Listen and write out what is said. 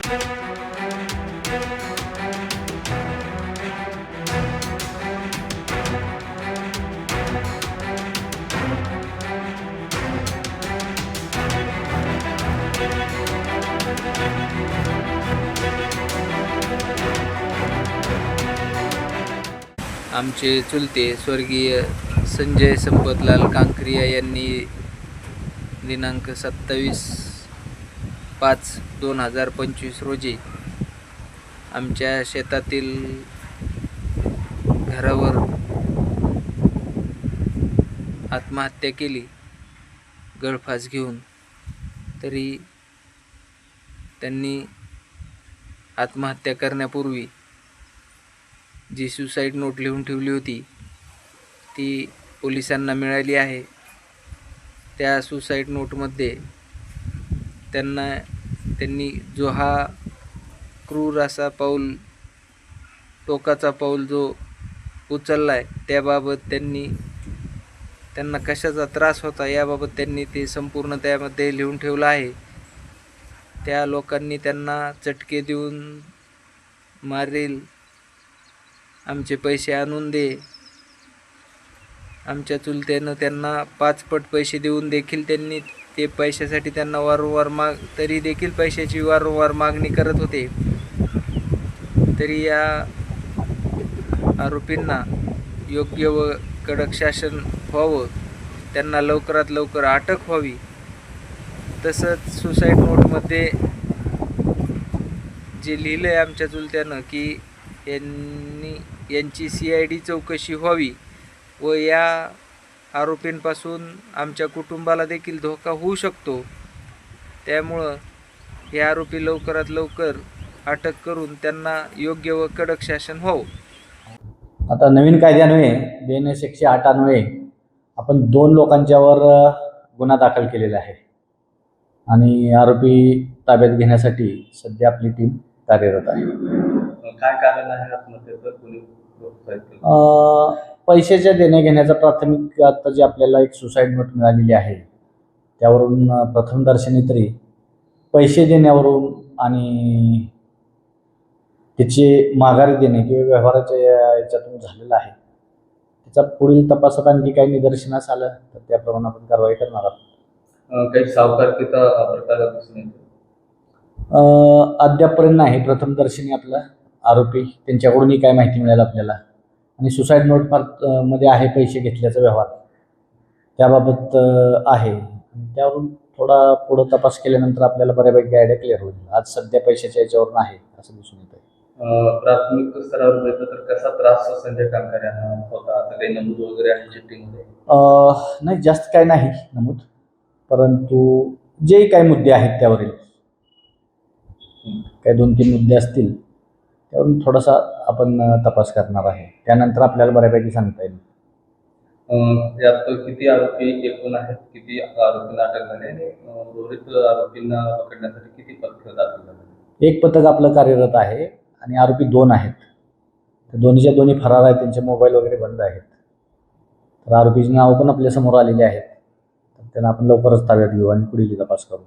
आमचे चुलते स्वर्गीय संजय संपतलाल कांकरिया यांनी दिनांक 27/5/2025 रोजी आमच्या शेतातील घरावर आत्महत्या केली गळफास घेऊन. तरी त्यांनी आत्महत्या करण्यापूर्वी जी सुसाईड नोट लिहून ठेवली होती ती पोलिसांना मिळाली आहे. त्या सुसाईड नोटमध्ये त्यांनी जो हा क्रूर असा टोकाचा पाऊल जो उचलला आहे त्याबाबत त्यांना कशाचा त्रास होता याबाबत त्यांनी ते संपूर्ण त्यामध्ये लिहून ठेवलं आहे. त्या लोकांनी त्यांना चटके देऊन मारेल, आमचे पैसे आणून दे, आमच्या चुलत्यानं त्यांना 5 पट पैसे देऊन देखील त्यांनी ते पैशासाठी त्यांना वारंवार तरी देखील पैशाची वारंवार मागणी करत होते. तरी या आरोपींना योग्य व कडक शासन व्हावं, त्यांना लवकरात लवकर अटक व्हावी. तसंच सुसाईड नोटमध्ये जे लिहिलं आहे आमच्या चुलत्यानं की यांची CID चौकशी व्हावी व या आरोपींपासून आमच्या कुटुंबाला देखील धोका होऊ शकतो. त्यामुळं हे आरोपी लवकरात लवकर अटक करून त्यांना योग्य व कडक शासन व्हावं. आता नवीन कायद्यान्वये BNS 108 अन्वये आपण 2 लोकांच्यावर गुन्हा दाखल केलेला आहे आणि आरोपी ताब्यात घेण्यासाठी सध्या आपली टीम कार्यरत आहे. काय कारण आहे आत्महत्येचं? पैशाच्या देण्या घेण्याचा प्राथमिक आता जे आपल्याला एक सुसाईड नोट मिळालेली आहे त्यावरून प्रथमदर्शनी तरी पैसे देण्यावरून आणि त्याचे माघारी देणे किंवा व्यवहाराच्या याच्यातून झालेला आहे. त्याचा पुढील तपासात आणखी काही निदर्शनास आलं तर त्याप्रमाणे आपण कारवाई करणार आहोत. काही सावकारकीचा प्रकार दिसून येतो? अद्यापपर्यंत नाही. प्रथमदर्शनी आपला आरोपी त्यांच्याकडूनही काय माहिती मिळेल आपल्याला आणि सुसाईड नोट मध्ये आहे पैसे घेतल्याचा व्यवहार त्याबाबत आहे. त्यावरून थोडा पुढं तपास केल्यानंतर आपल्याला बऱ्यापैकी आयडिया क्लिअर होईल. आज सध्या पैशाच्या याच्यावरून आहे असं दिसून येत आहे. प्राथमिक स्तरावर बघितलं तर कसा त्रास संजय कांकरियांना होता? आता काही नमूद वगैरे आहे चिठ्ठीमध्ये? नाही, जास्त काय नाही नमूद, परंतु जे काही मुद्दे आहेत त्यावरील काही 2-3 मुद्दे असतील त्यावरून थोडासा आपण तपास करणार आहे. त्यानंतर आपल्याला बऱ्यापैकी सांगता येईल. यात किती आरोपी एकूण आहेत, किती आरोपींना अटक झाली आणि उर्वरित आरोपींना पकडण्यासाठी किती पथकं दाखल झाली? एक पथक आपलं कार्यरत आहे आणि आरोपी 2 आहेत. तर दोन्ही फरार आहेत, त्यांचे मोबाईल वगैरे बंद आहेत. तर आरोपीची नावं पण आपल्या समोर आलेली आहेत. तर त्यांना आपण लवकरच ताब्यात घेऊ आणि पुढील तपास करू.